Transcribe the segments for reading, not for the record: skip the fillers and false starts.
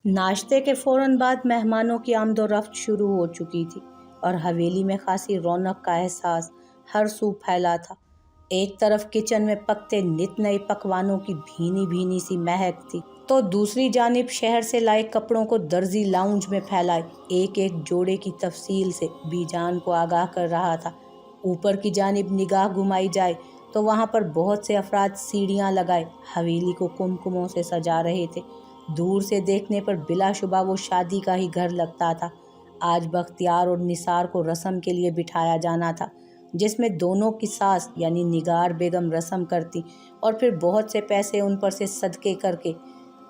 नाश्ते के फौरन बाद मेहमानों की आमदोरफ्त शुरू हो चुकी थी और हवेली में खासी रौनक का एहसास हर सू फैला था। एक तरफ किचन में पकते नित नए पकवानों की भीनी भीनी सी महक थी, तो दूसरी जानिब शहर से लाए कपड़ों को दर्जी लाउंज में फैलाए एक एक जोड़े की तफसील से बीजान को आगाह कर रहा था। ऊपर की जानिब निगाह घुमाई जाए तो वहाँ पर बहुत से अफराद सीढ़ियाँ लगाए हवेली को कुमकुमों से सजा रहे थे। दूर से देखने पर बिलाशुबा वो शादी का ही घर लगता था। आज बख्तियार और निसार को रस्म के लिए बिठाया जाना था, जिसमें दोनों की सास यानी निगार बेगम रस्म करती और फिर बहुत से पैसे उन पर से सदके करके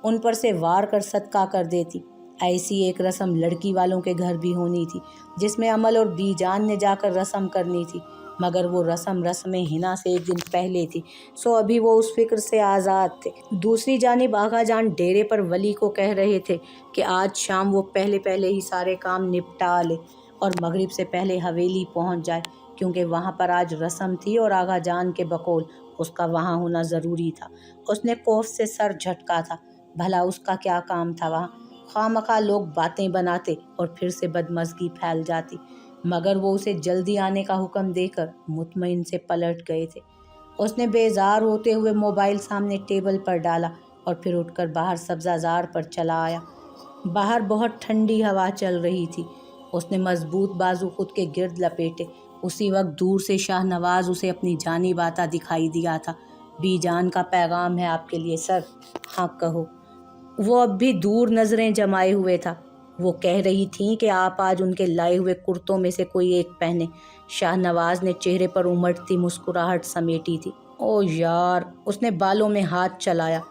उन पर से वार कर सदका कर देती। ऐसी एक रस्म लड़की वालों के घर भी होनी थी, जिसमें अमल और बीजान ने जाकर रस्म करनी थी, मगर वो रस्म हिना से एक दिन पहले थी, सो अभी वो उस फिक्र से आज़ाद थे। दूसरी जानिब आगा जान डेरे पर वली को कह रहे थे कि आज शाम वो पहले पहले ही सारे काम निपटा ले और मगरिब से पहले हवेली पहुंच जाए, क्योंकि वहाँ पर आज रस्म थी और आगा जान के बकौल उसका वहाँ होना ज़रूरी था। उसने कोफ से सर झटका था। भला उसका क्या काम था वहाँ? खामखा लोग बातें बनाते और फिर से बदमज़गी फैल जाती, मगर वो उसे जल्दी आने का हुक्म देकर मुतमईन से पलट गए थे। उसने बेजार होते हुए मोबाइल सामने टेबल पर डाला और फिर उठकर बाहर सब्ज़ाज़ार पर चला आया। बाहर बहुत ठंडी हवा चल रही थी। उसने मजबूत बाजू खुद के गिर्द लपेटे। उसी वक्त दूर से शाहनवाज उसे अपनी जानिब आता दिखाई दिया था। बीजान का पैगाम है आपके लिए सर। हाँ कहो। वो अब भी दूर नज़रें जमाए हुए था। वो कह रही थी कि आप आज उनके लाए हुए कुर्तों में से कोई एक पहने। शाहनवाज ने चेहरे पर उमड़ती मुस्कुराहट समेटी थी। ओ यार, उसने बालों में हाथ चलाया।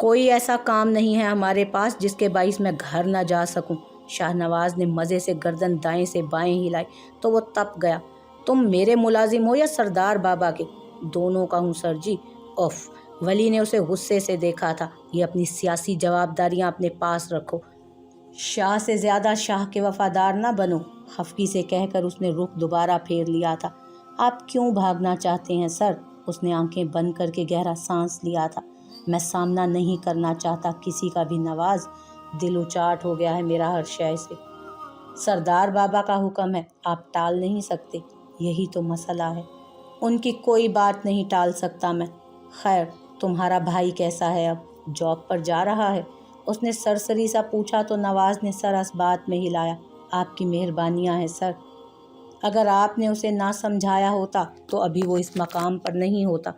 कोई ऐसा काम नहीं है हमारे पास जिसके बाइस मैं घर न जा सकूं। शाहनवाज ने मज़े से गर्दन दाएं से बाएं हिलाई तो वो तप गया। तुम मेरे मुलाजिम हो या सरदार बाबा के? दोनों का हूँ सर जी। उफ, वली ने उसे गुस्से से देखा था। ये अपनी सियासी जवाबदारियां अपने पास रखो, शाह से ज़्यादा शाह के वफादार ना बनो। खफकी से कहकर उसने रुख दोबारा फेर लिया था। आप क्यों भागना चाहते हैं सर? उसने आंखें बंद करके गहरा सांस लिया था। मैं सामना नहीं करना चाहता किसी का भी नवाज। दिल उचाट हो गया है मेरा हर शय से। सरदार बाबा का हुक्म है, आप टाल नहीं सकते। यही तो मसला है। उनकी कोई बात नहीं टाल सकता मैं। खैर, तुम्हारा भाई कैसा है अब? जॉब पर जा रहा है? उसने सरसरी सा पूछा तो नवाज ने सर इस बात में हिलाया। आपकी मेहरबानियाँ हैं सर। अगर आपने उसे ना समझाया होता तो अभी वो इस मकाम पर नहीं होता।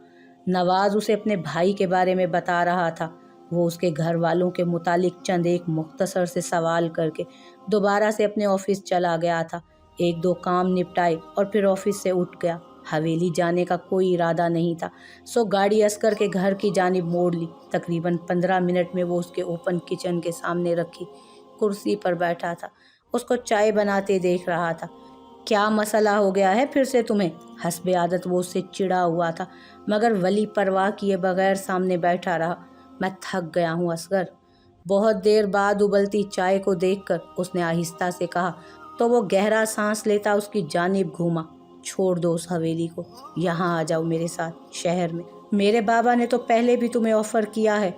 नवाज उसे अपने भाई के बारे में बता रहा था। वो उसके घर वालों के मुतालिक चंद एक मुख्तसर से सवाल करके दोबारा से अपने ऑफिस चला गया था। एक दो काम निपटाए और फिर ऑफिस से उठ गया। हवेली जाने का कोई इरादा नहीं था, सो गाड़ी असगर के घर की जानिब मोड़ ली। तकरीबन 15 मिनट में वो उसके ओपन किचन के सामने रखी कुर्सी पर बैठा था। उसको चाय बनाते देख रहा था। क्या मसला हो गया है फिर से तुम्हें? हस्बे आदत वो उससे चिढ़ा हुआ था, मगर वली परवाह किए बगैर सामने बैठा रहा। मैं थक गया हूँ असगर। बहुत देर बाद उबलती चाय को देखकर उसने आहिस्ता से कहा, तो वो गहरा सांस लेता उसकी जानिब घूमा। छोड़ दो उस हवेली को, यहाँ आ जाओ मेरे साथ शहर में। मेरे बाबा ने तो पहले भी तुम्हें ऑफ़र किया है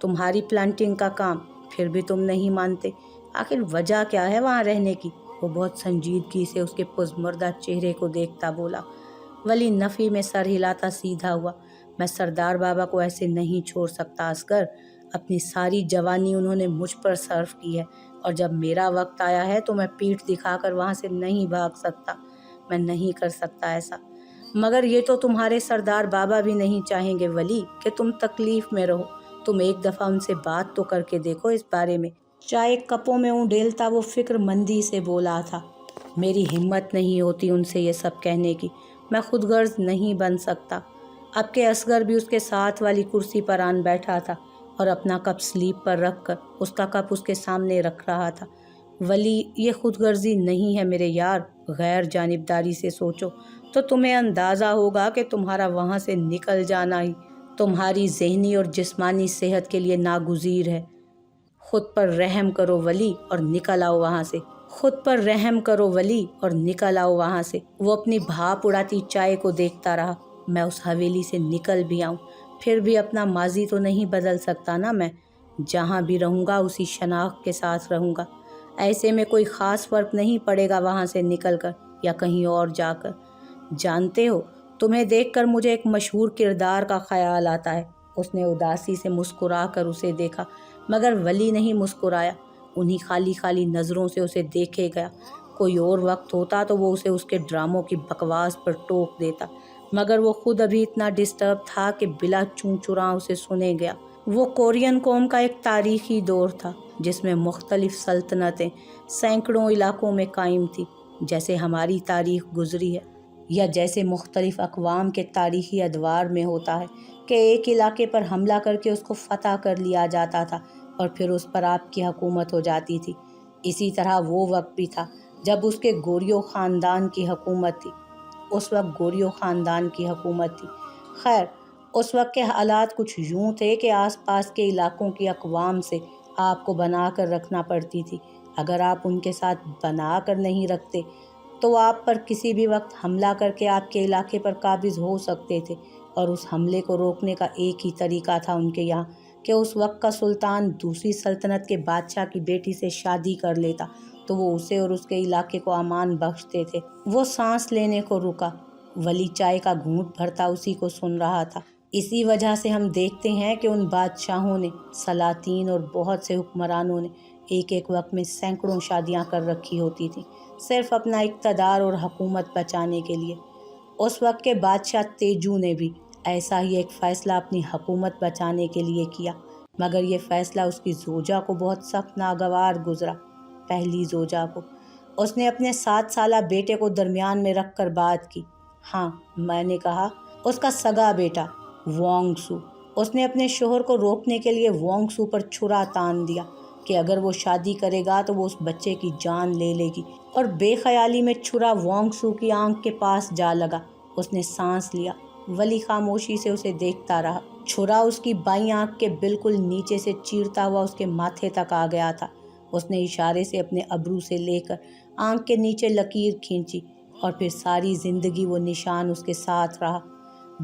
तुम्हारी प्लांटिंग का काम, फिर भी तुम नहीं मानते। आखिर वजह क्या है वहाँ रहने की? वो बहुत संजीदगी से उसके पुज़मुर्दा चेहरे को देखता बोला। वली नफ़ी में सर हिलाता सीधा हुआ। मैं सरदार बाबा को ऐसे नहीं छोड़ सकता असगर। अपनी सारी जवानी उन्होंने मुझ पर सर्व की है और जब मेरा वक्त आया है तो मैं पीठ दिखाकर वहाँ से नहीं भाग सकता। मैं नहीं कर सकता ऐसा। मगर ये तो तुम्हारे सरदार बाबा भी नहीं चाहेंगे वली कि तुम तकलीफ़ में रहो। तुम एक दफ़ा उनसे बात तो करके देखो इस बारे में। चाय कपों में उंडेलता वो फिक्रमंदी से बोला था। मेरी हिम्मत नहीं होती उनसे ये सब कहने की। मैं खुद गर्ज नहीं बन सकता। अब के असगर भी उसके साथ वाली कुर्सी पर आन बैठा था और अपना कप स्लीप पर रख कर उसका कप उसके सामने रख रहा था। वली, ये खुदगर्जी नहीं है मेरे यार। गैर जानिबदारी से सोचो तो तुम्हें अंदाज़ा होगा कि तुम्हारा वहाँ से निकल जाना ही तुम्हारी जहनी और जिस्मानी सेहत के लिए नागुज़ीर है। खुद पर रहम करो वली और निकल आओ वहाँ से। खुद पर रहम करो वली और निकल आओ वहाँ से। वो अपनी भाप उड़ाती चाय को देखता रहा। मैं उस हवेली से निकल भी आऊँ, फिर भी अपना माजी तो नहीं बदल सकता ना मैं। جہاں بھی رہوں گا اسی شناخت کے ساتھ رہوں گا۔ ایسے میں کوئی خاص فرق نہیں پڑے گا وہاں سے نکل کر یا کہیں اور جا کر۔ جانتے ہو، تمہیں دیکھ کر مجھے ایک مشہور کردار کا خیال آتا ہے۔ اس نے اداسی سے مسکرا کر اسے دیکھا، مگر ولی نہیں مسکرایا، انہی خالی خالی نظروں سے اسے دیکھے گیا۔ کوئی اور وقت ہوتا تو وہ اسے اس کے ڈراموں کی بکواس پر ٹوک دیتا، مگر وہ خود ابھی اتنا ڈسٹرب تھا کہ بلا چوں چراں اسے سنے گیا۔ وہ کورین قوم کا ایک تاریخی دور تھا جس میں مختلف سلطنتیں سینکڑوں علاقوں میں قائم تھیں، جیسے ہماری تاریخ گزری ہے، یا جیسے مختلف اقوام کے تاریخی ادوار میں ہوتا ہے کہ ایک علاقے پر حملہ کر کے اس کو فتح کر لیا جاتا تھا اور پھر اس پر آپ کی حکومت ہو جاتی تھی۔ اسی طرح وہ وقت بھی تھا جب اس کے گوریو خاندان کی حکومت تھی۔ اس وقت گوریو خاندان کی حکومت تھی۔ خیر، اس وقت کے حالات کچھ یوں تھے کہ آس پاس کے علاقوں کی اقوام سے آپ کو بنا کر رکھنا پڑتی تھی۔ اگر آپ ان کے ساتھ بنا کر نہیں رکھتے تو آپ پر کسی بھی وقت حملہ کر کے آپ کے علاقے پر قابض ہو سکتے تھے، اور اس حملے کو روکنے کا ایک ہی طریقہ تھا ان کے یہاں کہ اس وقت کا سلطان دوسری سلطنت کے بادشاہ کی بیٹی سے شادی کر لیتا تو وہ اسے اور اس کے علاقے کو امان بخشتے تھے۔ وہ سانس لینے کو رکا، ولی چائے کا گھونٹ بھرتا اسی کو سن رہا تھا۔ اسی وجہ سے ہم دیکھتے ہیں کہ ان بادشاہوں نے، سلاطین اور بہت سے حکمرانوں نے ایک ایک وقت میں سینکڑوں شادیاں کر رکھی ہوتی تھیں، صرف اپنا اقتدار اور حکومت بچانے کے لیے۔ اس وقت کے بادشاہ تیجو نے بھی ایسا ہی ایک فیصلہ اپنی حکومت بچانے کے لیے کیا، مگر یہ فیصلہ اس کی زوجہ کو بہت سخت ناگوار گزرا۔ پہلی زوجہ کو اس نے اپنے 7 سالہ بیٹے کو درمیان میں رکھ کر بات کی۔ ہاں، میں نے کہا اس کا سگا بیٹا وانگ سو۔ اس نے اپنے شوہر کو روکنے کے لیے وانگ سو پر چھرا تان دیا کہ اگر وہ شادی کرے گا تو وہ اس بچے کی جان لے لے گی، اور بے خیالی میں چھرا وانگ سو کی آنکھ کے پاس جا لگا۔ اس نے سانس لیا، ولی خاموشی سے اسے دیکھتا رہا۔ چھرا اس کی بائیں آنکھ کے بالکل نیچے سے چیرتا ہوا اس کے ماتھے تک آ گیا تھا۔ اس نے اشارے سے اپنے ابرو سے لے کر آنکھ کے نیچے لکیر کھینچی، اور پھر ساری زندگی وہ نشان اس کے ساتھ رہا۔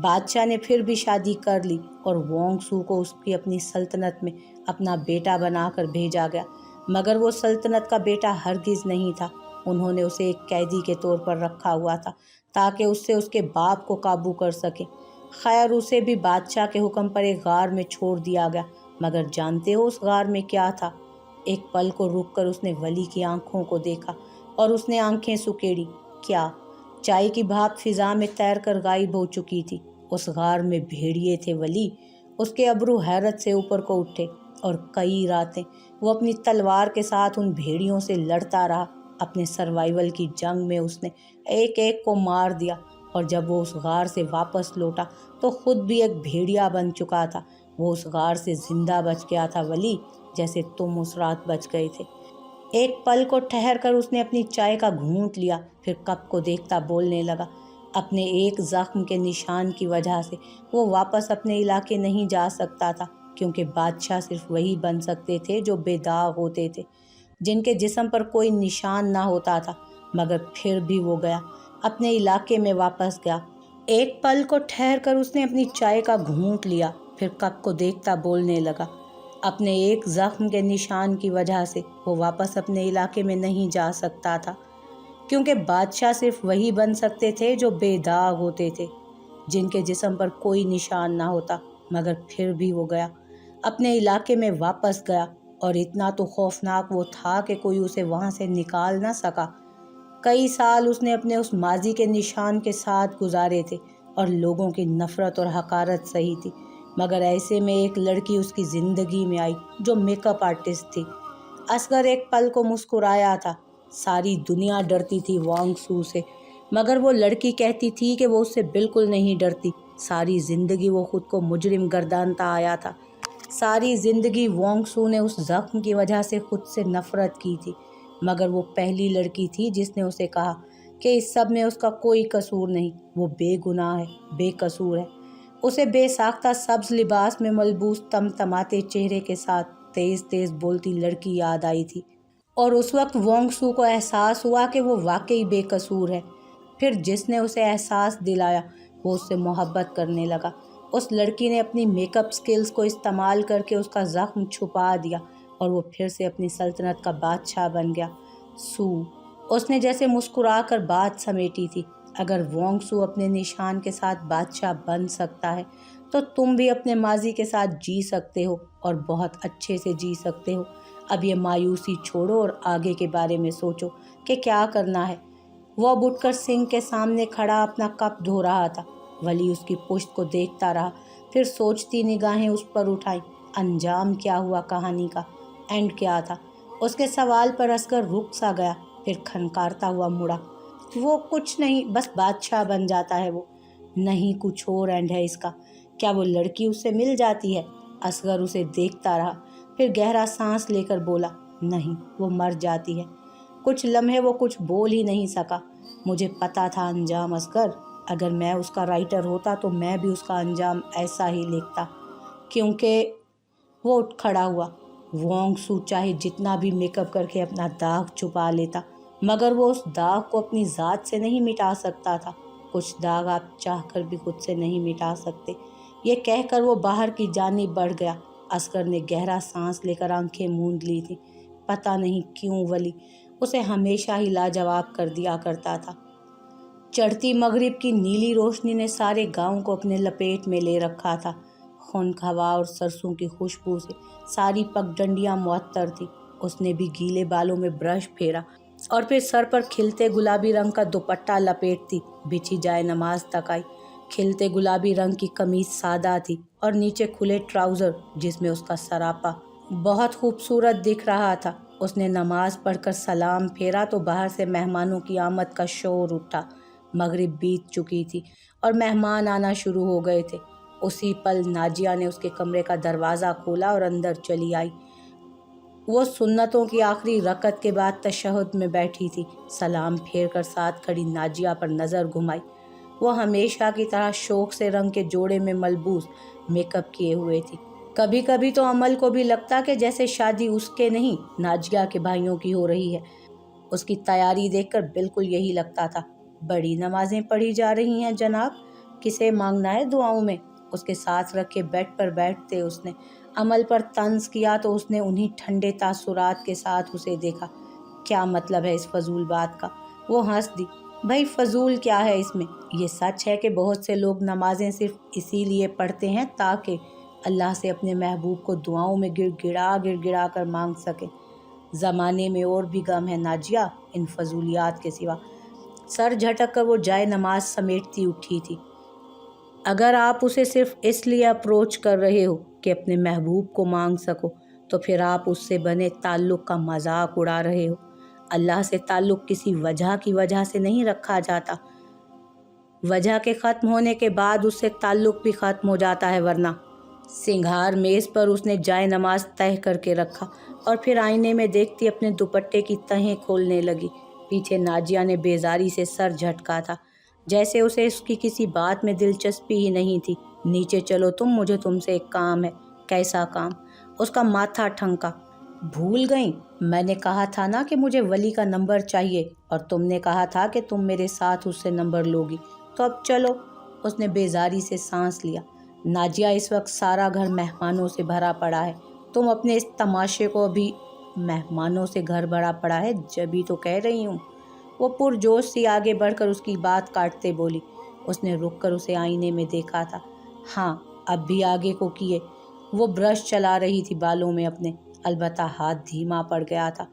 بادشاہ نے پھر بھی شادی کر لی اور وانگ سو کو اس کی اپنی سلطنت میں اپنا بیٹا بنا کر بھیجا گیا، مگر وہ سلطنت کا بیٹا ہرگز نہیں تھا۔ انہوں نے اسے ایک قیدی کے طور پر رکھا ہوا تھا تاکہ اس سے اس کے باپ کو قابو کر سکے۔ خیر، اسے بھی بادشاہ کے حکم پر ایک غار میں چھوڑ دیا گیا، مگر جانتے ہو اس غار میں کیا تھا؟ ایک پل کو رک کر اس نے ولی کی آنکھوں کو دیکھا اور اس نے آنکھیں سکیڑی۔ کیا؟ چائے کی بھاپ فضا میں تیر کر غائب ہو چکی تھی۔ اس غار میں بھیڑیے تھے ولی۔ اس کے ابرو حیرت سے اوپر کو اٹھے، اور کئی راتیں وہ اپنی تلوار کے ساتھ ان بھیڑیوں سے لڑتا رہا۔ اپنے سروائیول کی جنگ میں اس نے ایک ایک کو مار دیا، اور جب وہ اس غار سے واپس لوٹا تو خود بھی ایک بھیڑیا بن چکا تھا۔ وہ اس غار سے زندہ بچ گیا تھا ولی، جیسے تم اس رات بچ گئے تھے۔ ایک پل کو ٹھہر کر اس نے اپنی چائے کا گھونٹ لیا، پھر کپ کو دیکھتا بولنے لگا۔ اپنے ایک زخم کے نشان کی وجہ سے وہ واپس اپنے علاقے نہیں جا سکتا تھا، کیونکہ بادشاہ صرف وہی بن سکتے تھے جو بے داغ ہوتے تھے، جن کے جسم پر کوئی نشان نہ ہوتا تھا۔ مگر پھر بھی وہ گیا، اپنے علاقے میں واپس گیا۔ ایک پل کو ٹھہر کر اس نے اپنی چائے کا گھونٹ لیا، پھر کپ کو دیکھتا بولنے لگا۔ اپنے ایک زخم کے نشان کی وجہ سے وہ واپس اپنے علاقے میں نہیں جا سکتا تھا، کیونکہ بادشاہ صرف وہی بن سکتے تھے جو بے داغ ہوتے تھے، جن کے جسم پر کوئی نشان نہ ہوتا۔ مگر پھر بھی وہ گیا، اپنے علاقے میں واپس گیا، اور اتنا تو خوفناک وہ تھا کہ کوئی اسے وہاں سے نکال نہ سکا۔ کئی سال اس نے اپنے اس ماضی کے نشان کے ساتھ گزارے تھے اور لوگوں کی نفرت اور حقارت سہی تھی، مگر ایسے میں ایک لڑکی اس کی زندگی میں آئی جو میک اپ آرٹسٹ تھی۔ اصغر ایک پل کو مسکرایا تھا۔ ساری دنیا ڈرتی تھی وانگ سو سے، مگر وہ لڑکی کہتی تھی کہ وہ اس سے بالکل نہیں ڈرتی۔ ساری زندگی وہ خود کو مجرم گردانتا آیا تھا۔ ساری زندگی وانگ سو نے اس زخم کی وجہ سے خود سے نفرت کی تھی، مگر وہ پہلی لڑکی تھی جس نے اسے کہا کہ اس سب میں اس کا کوئی قصور نہیں، وہ بے گناہ ہے، بے قصور ہے۔ اسے بے ساختہ سبز لباس میں ملبوس تمتماتے چہرے کے ساتھ تیز تیز بولتی لڑکی یاد آئی تھی، اور اس وقت وانگ سو کو احساس ہوا کہ وہ واقعی بے قصور ہے۔ پھر جس نے اسے احساس دلایا وہ اس سے محبت کرنے لگا۔ उस लड़की ने अपनी मेकअप स्किल्स को इस्तेमाल करके उसका ज़ख्म छुपा दिया और वो फिर से अपनी सल्तनत का बादशाह बन गया। सू, उसने जैसे मुस्कुरा कर बात समेटी थी, अगर वोंग सू अपने निशान के साथ बादशाह बन सकता है तो तुम भी अपने माजी के साथ जी सकते हो और बहुत अच्छे से जी सकते हो। अब ये मायूसी छोड़ो और आगे के बारे में सोचो कि क्या करना है। वो अब उठकर सिंक के सामने खड़ा अपना कप धो रहा था। वली उसकी पुश्त को देखता रहा, फिर सोचती निगाहें उस पर उठाई। अंजाम क्या हुआ कहानी का? एंड क्या था? उसके सवाल पर असगर रुक सा गया, फिर खनकारता हुआ मुड़ा। वो कुछ नहीं, बस बादशाह बन जाता है वो। नहीं, कुछ और एंड है इसका। क्या वो लड़की उससे मिल जाती है? असगर उसे देखता रहा, फिर गहरा सांस लेकर बोला, नहीं, वो मर जाती है। कुछ लम्हे वो कुछ बोल ही नहीं सका। मुझे पता था अंजाम असगर, अगर मैं उसका राइटर होता तो मैं भी उसका अंजाम ऐसा ही लिखता। क्योंकि वो उठ खड़ा हुआ। वोंग सू चाहे जितना भी मेकअप करके अपना दाग छुपा लेता, मगर वो उस दाग को अपनी ज़ात से नहीं मिटा सकता था। कुछ दाग आप चाहकर भी खुद से नहीं मिटा सकते। ये कहकर वो बाहर की जानिब बढ़ गया। असगर ने गहरा सांस लेकर आंखें मूंद ली थी। पता नहीं क्यों वली उसे हमेशा ही लाजवाब कर दिया करता था। चढ़ती मगरिब की नीली रोशनी ने सारे गांव को अपने लपेट में ले रखा था। खुनक हवा और सरसों की खुशबू से सारी पगडंडियां मुअत्तर थी। उसने भी गीले बालों में ब्रश फेरा और फिर सर पर खिलते गुलाबी रंग का दुपट्टा लपेटती बिछी जाए नमाज तक आई। खिलते गुलाबी रंग की कमीज सादा थी और नीचे खुले ट्राउज़र जिसमें उसका सरापा बहुत खूबसूरत दिख रहा था। उसने नमाज पढ़कर सलाम फेरा तो बाहर से मेहमानों की आमद का शोर उठा। मगरिब बीत चुकी थी और मेहमान आना शुरू हो गए थे। उसी पल नाजिया ने उसके कमरे का दरवाज़ा खोला और अंदर चली आई। वो सुन्नतों की आखिरी रकत के बाद तशहुद में बैठी थी। सलाम फेर कर साथ खड़ी नाजिया पर नज़र घुमाई। वो हमेशा की तरह शौक से रंग के जोड़े में मलबूस मेकअप किए हुए थी। कभी कभी तो अमल को भी लगता कि जैसे शादी उसके नहीं नाजिया के भाइयों की हो रही है। उसकी तैयारी देखकर बिल्कुल यही लगता था। बड़ी नमाजें पढ़ी जा रही हैं जनाब, किसे मांगना है दुआओं में? उसके साथ रखे बेड पर बैठते उसने अमल पर तंज किया तो उसने उन्हीं ठंडे तासुरात के साथ उसे देखा। क्या मतलब है इस फजूल बात का? वो हंस दी। भाई फजूल क्या है इसमें? ये सच है कि बहुत से लोग नमाजें सिर्फ इसीलिए पढ़ते हैं ताकि अल्लाह से अपने महबूब को दुआओं में गिड़गिड़ा कर मांग सके। ज़माने में और भी गम है नाजिया इन फजूलियात के सिवा। सर झटक कर वो जाए नमाज समेटती उठी थी। अगर आप उसे सिर्फ इसलिए अप्रोच कर रहे हो कि अपने महबूब को मांग सको तो फिर आप उससे बने ताल्लुक़ का मजाक उड़ा रहे हो। अल्लाह से ताल्लुक़ किसी वजह की वजह से नहीं रखा जाता। वजह के ख़त्म होने के बाद उससे ताल्लुक़ भी ख़त्म हो जाता है। वरना सिंगार मेज़ पर उसने जाए नमाज तह करके रखा और फिर आईने में देखती अपने दुपट्टे की तहें खोलने लगी। पीछे नाजिया ने बेजारी से सर झटका था, जैसे उसे उसकी किसी बात में दिलचस्पी ही नहीं थी। नीचे चलो तुम, मुझे तुमसे एक काम है। कैसा काम? उसका माथा ठनका। भूल गई? मैंने कहा था ना कि मुझे वली का नंबर चाहिए और तुमने कहा था कि तुम मेरे साथ उससे नंबर लोगी, तो अब चलो। उसने बेजारी से सांस लिया। नाजिया, इस वक्त सारा घर मेहमानों से भरा पड़ा है। तुम अपने इस तमाशे को अभी मेहमानों से घर भरा पड़ा है जभी तो कह रही हूँ। वो पुरजोश सी आगे बढ़कर उसकी बात काटते बोली। उसने रुककर उसे आईने में देखा था। हाँ, अब भी आगे को किए। वो ब्रश चला रही थी बालों में अपने, अलबत्ता हाथ धीमा पड़ गया था।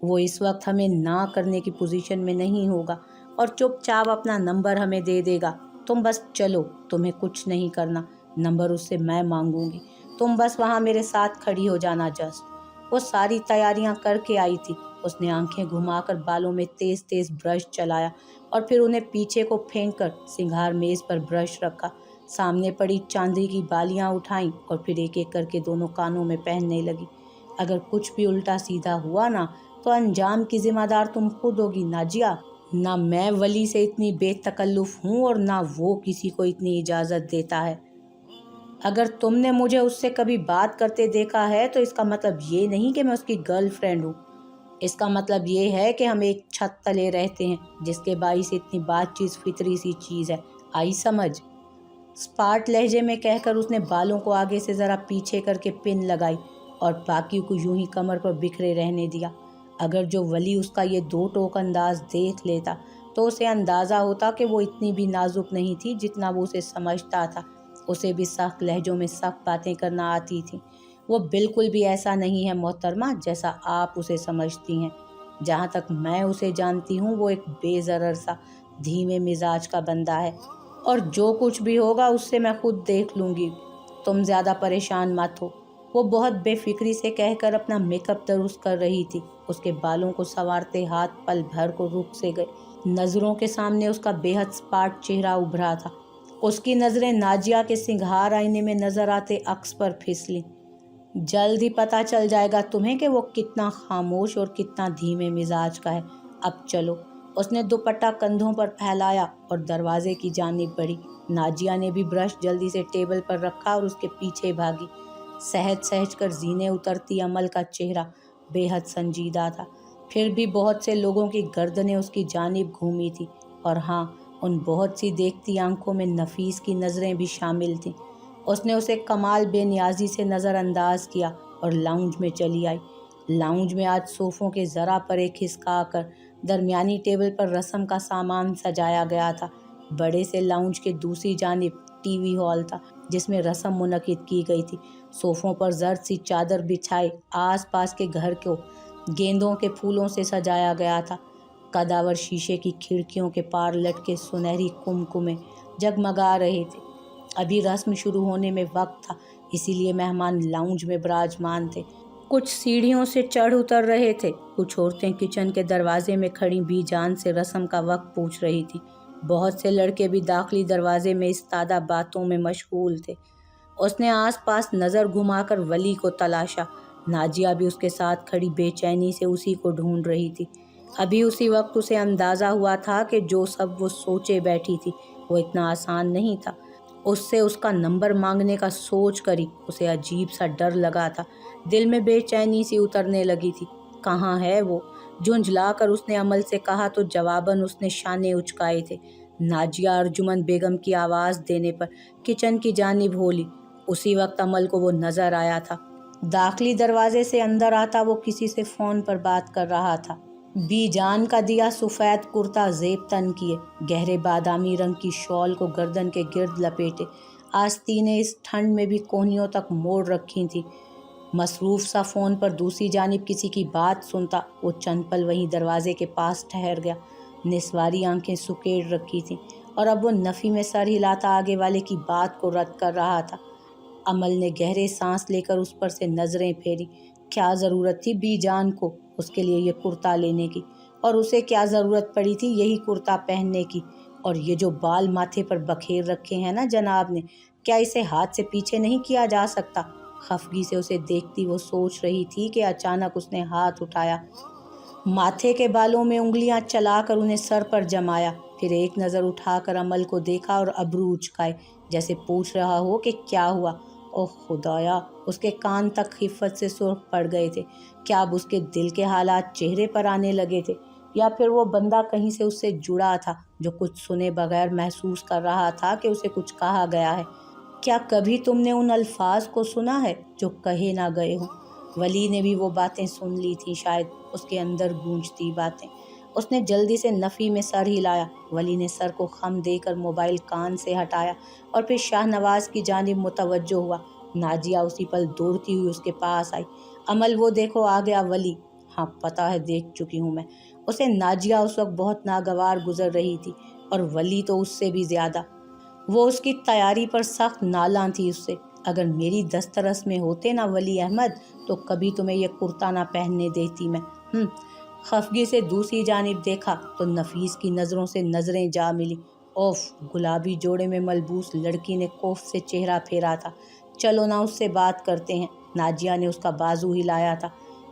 वो इस वक्त हमें ना करने की पोजीशन में नहीं होगा और चुपचाप अपना नंबर हमें दे देगा। तुम बस चलो, तुम्हें कुछ नहीं करना। नंबर उससे मैं मांगूंगी, तुम बस वहाँ मेरे साथ खड़ी हो जाना। जस्ट वो सारी तैयारियां करके आई थी। उसने आंखें घुमाकर बालों में तेज तेज ब्रश चलाया और फिर उन्हें पीछे को फेंक कर सिंगार मेज पर ब्रश रखा। सामने पड़ी चांदी की बालियां उठाईं और फिर एक एक करके दोनों कानों में पहनने लगी। अगर कुछ भी उल्टा सीधा हुआ ना तो अंजाम की जिम्मेदार तुम खुद होगी नाजिया। ना मैं वली से इतनी बेतकल्लुफ़ हूँ और ना वो किसी को इतनी इजाज़त देता है। अगर तुमने मुझे उससे कभी बात करते देखा है तो इसका मतलब ये नहीं कि मैं उसकी गर्लफ्रेंड हूँ। इसका मतलब ये है कि हम एक छत तले रहते हैं, जिसके बाई से इतनी बातचीत फितरी सी चीज़ है। आई समझ? स्पार्ट लहजे में कहकर उसने बालों को आगे से ज़रा पीछे करके पिन लगाई और बाकी को यूं ही कमर पर बिखरे रहने दिया। अगर जो वली उसका ये दो टोक अंदाज देख लेता तो उसे अंदाज़ा होता कि वो इतनी भी नाजुक नहीं थी जितना वो उसे समझता था। उसे भी सख्त लहजों में सख्त बातें करना आती थी। वो बिल्कुल भी ऐसा नहीं है मोहतरमा जैसा आप उसे समझती हैं। जहाँ तक मैं उसे जानती हूँ वो एक बेज़रर सा धीमे मिजाज का बंदा है, और जो कुछ भी होगा उससे मैं खुद देख लूँगी, तुम ज़्यादा परेशान मत हो। वो बहुत बेफिक्री से कहकर अपना मेकअप दुरुस्त कर रही थी। उसके बालों को संवारते हाथ पल भर को रुक से गए। नज़रों के सामने उसका बेहद स्पार्ट चेहरा उभरा था। उसकी नज़रें नाजिया के सिंगार आईने में नज़र आते अक्स पर फिसलीं। जल्द ही पता चल जाएगा तुम्हें कि वो कितना खामोश और कितना धीमे मिजाज का है। अब चलो। उसने दुपट्टा कंधों पर फैलाया और दरवाजे की जानिब बढ़ी। नाजिया ने भी ब्रश जल्दी से टेबल पर रखा और उसके पीछे भागी। सहज सहज कर जीने उतरती अमल का चेहरा बेहद संजीदा था। फिर भी बहुत से लोगों की गर्दनें उसकी जानिब घूमी थी, और हाँ, उन बहुत सी देखती आंखों में नफीस की नज़रें भी शामिल थीं। उसने उसे कमाल बेनियाजी से नज़रअंदाज किया और लाउंज में चली आई। लाउंज में आज सोफ़ों के ज़रा परे खिसका कर दरमियानी टेबल पर रस्म का सामान सजाया गया था। बड़े से लाउंज के दूसरी जानिब टीवी हॉल था जिसमें रस्म मुनक्किद की गई थी। सोफ़ों पर जर्द सी चादर बिछाए आस पास के घर को गेंदों के फूलों से सजाया गया था। कदावर शीशे की खिड़कियों के पार लटके सुनहरी कुमकुमें जगमगा रहे थे। अभी रस्म शुरू होने में वक्त था, इसीलिए मेहमान लाउंज में विराजमान थे। कुछ सीढ़ियों से चढ़ उतर रहे थे। कुछ औरतें किचन के दरवाजे में खड़ी बीजान से रस्म का वक्त पूछ रही थी। बहुत से लड़के भी दाखिली दरवाजे में इस्तादा बातों में मशगूल थे। उसने आसपास नज़र घुमाकर वली को तलाशा। नाजिया भी उसके साथ खड़ी बेचैनी से उसी को ढूंढ रही थी। अभी उसी वक्त उसे अंदाज़ा हुआ था कि जो सब वो सोचे बैठी थी वो इतना आसान नहीं था। उससे उसका नंबर मांगने का सोच करी उसे अजीब सा डर लगा था। दिल में बेचैनी सी उतरने लगी थी। कहाँ है वो? झुंझला कर उसने अमल से कहा तो जवाबन उसने शाने उचकाए थे। नाजिया अर्जुमन बेगम की आवाज़ देने पर किचन की जानिब होली। उसी वक्त अमल को वो नज़र आया था। दाखिली दरवाजे से अंदर आता वो किसी से फ़ोन पर बात कर रहा था। बीजान का दिया सफ़ेद कुर्ता ज़ेब तन किए, गहरे बादामी रंग की शॉल को गर्दन के गिर्द लपेटे, आस्तीनें इस ठंड में भी कोहनियों तक मोड़ रखी थी। मसरूफ़ सा फ़ोन पर दूसरी जानिब किसी की बात सुनता वो चंद पल वहीं दरवाजे के पास ठहर गया। निस्वारी आंखें सुकेड़ रखी थीं और अब वो नफ़ी में सर हिलाता आगे वाले की बात को रद्द कर रहा था। अमल ने गहरे सांस लेकर उस पर से नज़रें फेरी। क्या ज़रूरत थी बीजान को उसके लिए ये कुर्ता लेने की, और उसे क्या ज़रूरत पड़ी थी यही कुर्ता पहनने की? और ये जो बाल माथे पर बखेर रखे हैं ना जनाब ने, क्या इसे हाथ से पीछे नहीं किया जा सकता? खफगी से उसे देखती वो सोच रही थी कि अचानक उसने हाथ उठाया, माथे के बालों में उंगलियां चलाकर उन्हें सर पर जमाया। फिर एक नज़र उठाकर अमल को देखा और अबरू उचकाए जैसे पूछ रहा हो कि क्या हुआ। ओह खुदाया! उसके कान तक खिफ़्फ़त से सुर्ख पड़ गए थे। क्या अब उसके दिल के हालात चेहरे पर आने लगे थे, या फिर वो बंदा कहीं से उससे जुड़ा था जो कुछ सुने बगैर महसूस कर रहा था कि उसे कुछ कहा गया है? क्या कभी तुमने उन अल्फाज को सुना है जो कहे ना गए हों? वली ने भी वो बातें सुन ली थी, शायद उसके अंदर गूंजती बातें। उसने जल्दी से नफ़ी में सर हिलाया। वली ने सर को खम देकर मोबाइल कान से हटाया और फिर शाहनवाज़ की जानिब मुतवज्जो हुआ। नाजिया उसी पल दौड़ती हुई उसके पास आई। अमल वो देखो आ गया वली। हाँ पता है, देख चुकी हूँ मैं उसे। नाजिया उस वक्त बहुत नागवार गुजर रही थी और वली तो उससे भी ज़्यादा। वो उसकी तैयारी पर सख्त नालां थी उससे। अगर मेरी दस्तरस में होते ना वली अहमद तो कभी तुम्हें यह कुर्ता ना पहनने देती मैं। खफगी से दूसरी जानिब देखा तो नफीस की नज़रों से नज़रें जा मिली। ओफ! गुलाबी जोड़े में मलबूस लड़की ने कोफ से चेहरा फेरा था। चलो ना उससे बात करते हैं। नाजिया ने उसका बाजू हिलाया था।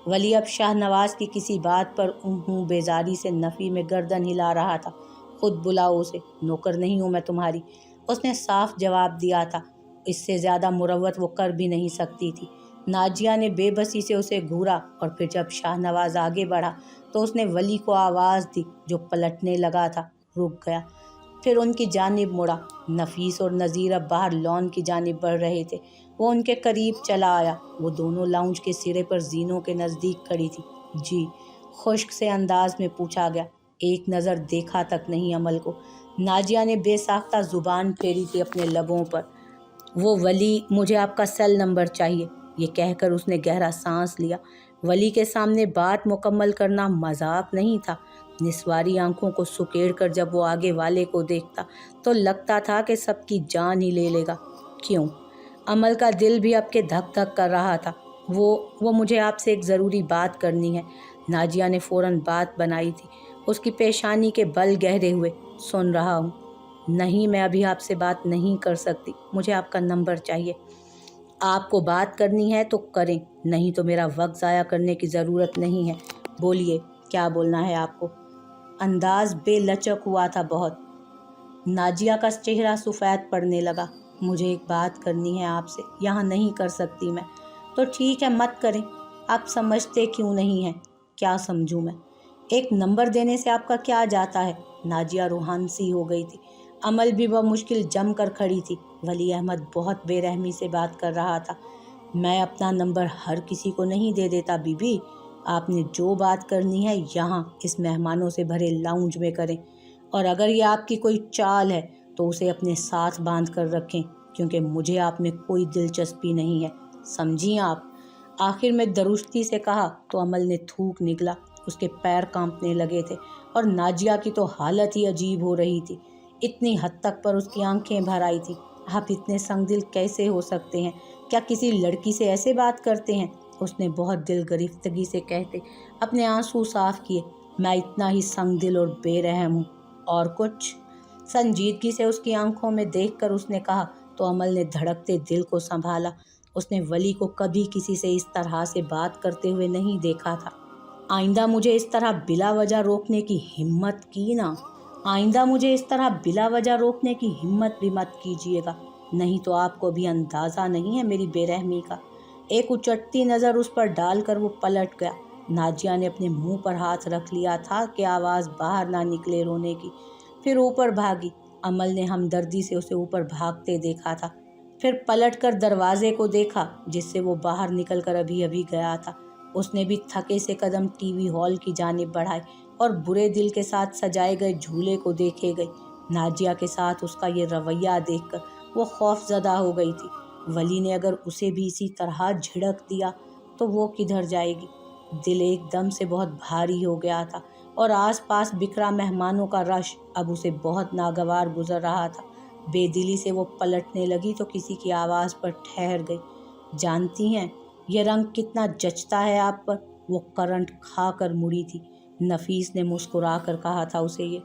वली अब शाहनवाज़ की किसी बात पर बेजारी से नफ़ी में गर्दन हिला रहा था। खुद बुलाओ उसे, नौकर नहीं हूँ मैं तुम्हारी, उसने साफ जवाब दिया था। इससे ज़्यादा मुरव्वत वो कर भी नहीं सकती थी। नाजिया ने बेबसी से उसे घूरा और फिर जब शाहनवाज़ आगे बढ़ा तो उसने वली को आवाज़ दी जो पलटने लगा था। रुक गया। پھر ان کی جانب مڑا۔ نفیس اور نظیر اب باہر لان کی جانب بڑھ رہے تھے۔ وہ ان کے قریب چلا آیا۔ وہ دونوں لاؤنج کے سرے پر زینوں کے نزدیک کھڑی تھی۔ جی، خشک سے انداز میں پوچھا گیا۔ ایک نظر دیکھا تک نہیں عمل کو۔ ناجیہ نے بے ساختہ زبان پھیری تھی اپنے لبوں پر۔ وہ ولی، مجھے آپ کا سیل نمبر چاہیے۔ یہ کہہ کر اس نے گہرا سانس لیا۔ ولی کے سامنے بات مکمل کرنا مذاق نہیں تھا۔ نسواری آنکھوں کو سکیڑ کر جب وہ آگے والے کو دیکھتا تو لگتا تھا کہ سب کی جان ہی لے لے گا۔ کیوں؟ عمل کا دل بھی اب کے دھک دھک کر رہا تھا۔ وہ مجھے آپ سے ایک ضروری بات کرنی ہے۔ ناجیہ نے فوراً بات بنائی تھی۔ اس کی پیشانی کے بل گہرے ہوئے۔ سن رہا ہوں۔ نہیں، میں ابھی آپ سے بات نہیں کر سکتی۔ مجھے آپ کا نمبر چاہیے۔ آپ کو بات کرنی ہے تو کریں، نہیں تو میرا وقت ضائع کرنے کی ضرورت نہیں ہے۔ بولیے، کیا بولنا ہے آپ کو؟ انداز بے لچک ہوا تھا بہت۔ ناجیہ کا چہرہ سفید پڑنے لگا۔ مجھے ایک بات کرنی ہے آپ سے، یہاں نہیں کر سکتی میں۔ تو ٹھیک ہے، مت کریں۔ آپ سمجھتے کیوں نہیں ہیں؟ کیا سمجھوں میں؟ ایک نمبر دینے سے آپ کا کیا جاتا ہے؟ ناجیہ روحان سی ہو گئی تھی۔ عمل بھی بمشکل جم کر کھڑی تھی۔ ولی احمد بہت بے رحمی سے بات کر رہا تھا۔ میں اپنا نمبر ہر کسی کو نہیں دے دیتا بی بی۔ آپ نے جو بات کرنی ہے یہاں اس مہمانوں سے بھرے لاؤنج میں کریں، اور اگر یہ آپ کی کوئی چال ہے تو اسے اپنے ساتھ باندھ کر رکھیں، کیونکہ مجھے آپ میں کوئی دلچسپی نہیں ہے، سمجھیں آپ؟ آخر میں درستی سے کہا تو عمل نے تھوک نکلا۔ اس کے پیر کانپنے لگے تھے اور ناجیہ کی تو حالت ہی عجیب ہو رہی تھی۔ اتنی حد تک پر اس کی آنکھیں بھر آئی تھی۔ آپ اتنے سنگ دل کیسے ہو سکتے ہیں؟ کیا کسی لڑکی سے ایسے بات کرتے ہیں؟ اس نے بہت دل گرفتگی سے کہتے اپنے آنسو صاف کیے۔ میں اتنا ہی سنگ دل اور بے رحم ہوں، اور کچھ؟ سنجیدگی سے اس کی آنکھوں میں دیکھ کر اس نے کہا تو عمل نے دھڑکتے دل کو سنبھالا۔ اس نے ولی کو کبھی کسی سے اس طرح سے بات کرتے ہوئے نہیں دیکھا تھا۔ آئندہ مجھے اس طرح بلا وجہ روکنے کی ہمت کی نا، آئندہ مجھے اس طرح بلا وجہ روکنے کی ہمت بھی مت کیجیے گا، نہیں تو آپ کو بھی اندازہ نہیں ہے میری بے رحمی کا۔ ایک اچٹتی نظر اس پر ڈال کر وہ پلٹ گیا۔ ناجیہ نے اپنے منہ پر ہاتھ رکھ لیا تھا کہ آواز باہر نہ نکلے رونے کی۔ پھر اوپر بھاگی۔ عمل نے ہمدردی سے اسے اوپر بھاگتے دیکھا تھا، پھر پلٹ کر دروازے کو دیکھا جس سے وہ باہر نکل کر ابھی ابھی گیا تھا۔ اس نے بھی تھکے سے قدم ٹی وی ہال کی جانب بڑھائے اور برے دل کے ساتھ سجائے گئے جھولے کو دیکھے گئی۔ ناجیہ کے ساتھ اس کا یہ رویہ دیکھ کر وہ خوف زدہ ہو گئی تھی۔ ولی نے اگر اسے بھی اسی طرح جھڑک دیا تو وہ کدھر جائے گی؟ دل ایک دم سے بہت بھاری ہو گیا تھا اور آس پاس بکھرا مہمانوں کا رش اب اسے بہت ناگوار گزر رہا تھا۔ بے دلی سے وہ پلٹنے لگی تو کسی کی آواز پر ٹھہر گئی۔ جانتی ہیں یہ رنگ کتنا جچتا ہے آپ پر؟ وہ کرنٹ کھا کر مڑی تھی۔ نفیس نے مسکرا کر کہا تھا اسے یہ۔